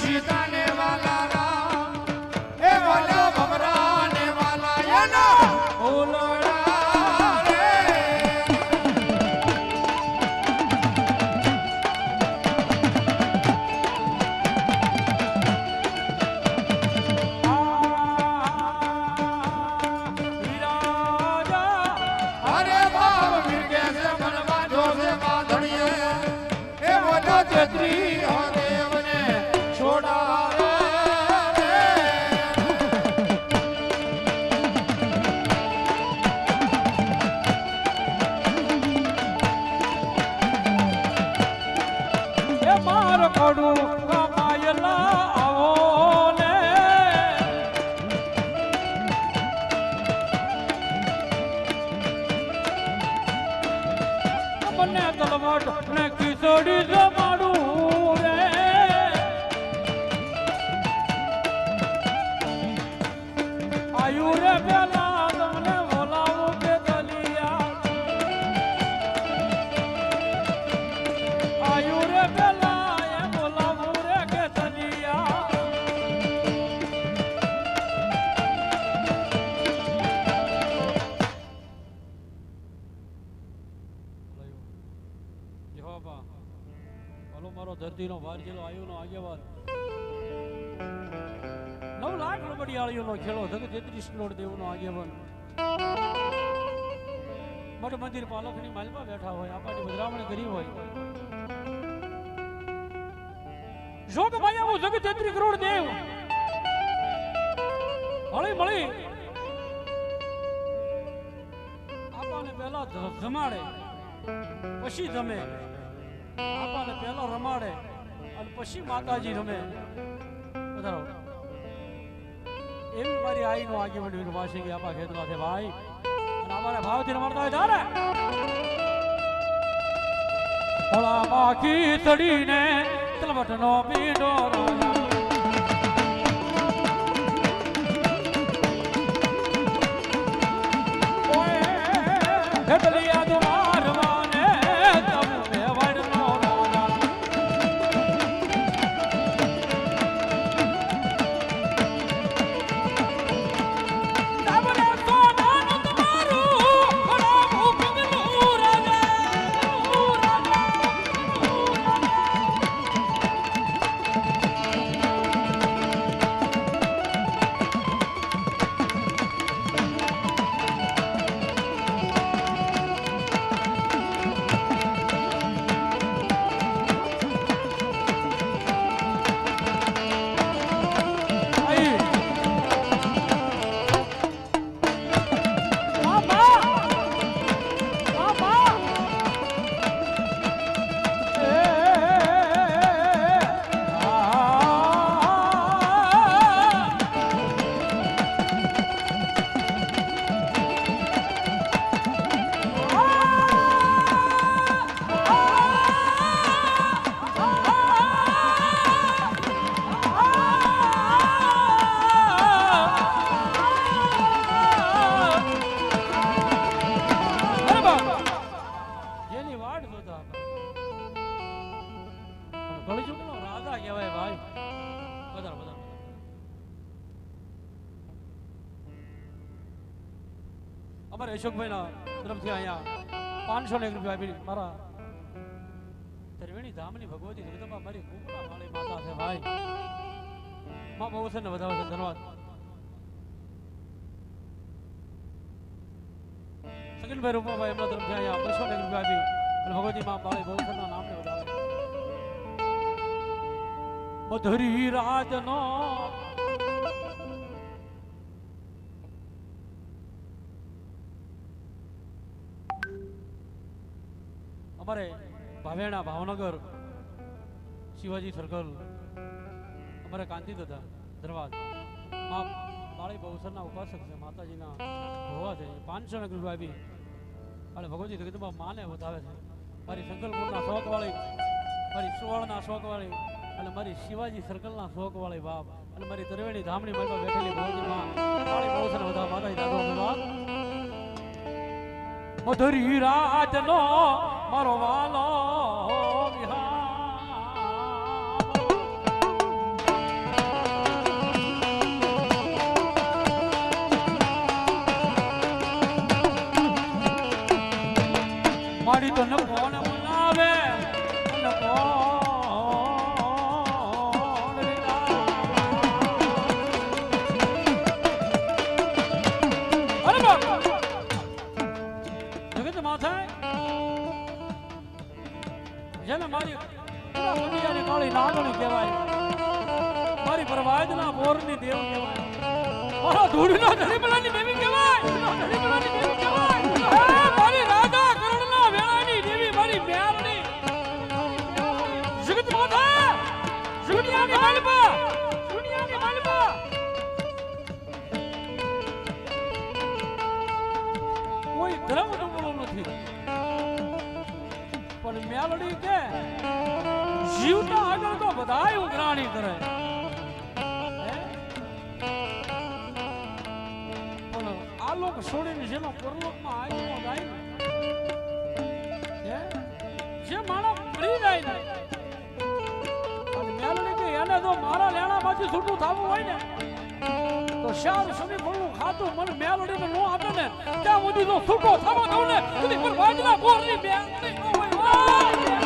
સીતા ને વાલા રામ એ વાલા ભમરા ને વાલા એના ઓલડા રે અરે બાપ મિર્ગે સે મનવા જોશે બાંધણીએ એ મોટો છત્રી હદેવને છોડાવે એ માર કોડું કમાયલા આવો ને મને તલવટ ને ખીચડી જમાડું રે આયુ રે પેલા તમને બોલાવું કે દલિયા આયુ રે પેલા એ બોલાવું રે કે દલિયા જવાબા હાલો મારો ધરતીનો વારજેલો આયુનો આગેવાન 9 લાખ રબડિયાળીઓનો ખેલો જગત 33 કરોડ દેવનો આગેવાન મઠ મંદિર પાલખની માલમાં બેઠા હોય આપાની બદરામણી કરી હોય જોગ માયા જગત 33 કરોડ દેવ હળી મળી આપાને પહેલા જમાડે પછી જમે આપાને પહેલા રમાડે અને પછી માતાજી રમે બધારો એવી મારી આઈનો આગેવાન વાસી ગયા આપા ખેતલા છે ભાઈ અને અમારા ભાવથી રમાડતા હોય તારે ઓલા બાકી ચડીને તલવટનો પીડો રાજા ઓય ઢેકલિયા તો મારવાને તમે વડનો રાજા તાબલે સોનાનું તમારું ખરાબું પિંગલું રાજા અમારે અશોકભાઈ ના તરફથી અહીંયા 501 રૂપિયા આપી મારા ત્રિવેણી ધામની ભગવતી જગદંબા મારી કુકડા વાળી માતા છે ભાઈ માં બહુ છે ને વધારે છે ધન્યવાદ સકિલભાઈ રૂપાભાઈ એમના તરફથી અહીંયા 201 રૂપિયા આપી અને ભગવતી માં બાળી બહુ છે ના નામને વધારે મધુરી રાજનો અમારે ભાવેણા ભાવનગર શિવાજી સર્કલ અમારે કાંતિ દાદા ધન્યવાદ માં બાળી બહુસરના ઉપાસક છે માતાજીના ભોવા છે 501 રૂપિયા આપી અને ભગવતી જગદંબા માને વધાવે છે મારી સંકલપુરના શોકવાળી મારી સુવાળના શોકવાળી અને મારી શિવાજી સર્કલના શોકવાળી બાપ અને મારી ત્રિવેણી ધામની માલમાં બેઠેલી ભગવતી માં બાળી બહુસર વધાવે માતાજી દાદો ધન્યવાદ મધુરી રાજનો મારો વાલો વિહાર કહેવાય, મારી પ્રવાદના બોરની દેવ કહેવાય, મારા ધૂળના ધડીબલાની દેવી કહેવાય, ધડીબલાની દેવી કહેવાય, મારી રાધા કરણના વેળાની દેવી, મારી મ્યારની જગત માતા, દુનિયાની માલપા, દુનિયાની માલપા. કોઈ ધર્મ ડૂબળો નથી, પણ મેલડી કે જીવતા આગળ તો બધાય ઉઘરાણી કરે, પણ આ લોક છોડીને જેનો પરલોકમાં આવીને જાય ને, જે માણસ મરી જાય ને, અને મેલડી કે એને જો મારા લેણામાંથી છૂટું થવું હોય ને, તો શાર સમી ફળનું ખાતું મને મેલડીને નો આપે ને, ત્યાં સુધી જો છૂટો થવા દઉં ને, સુધી પર વાજના બોરની મેલડી ન હોય.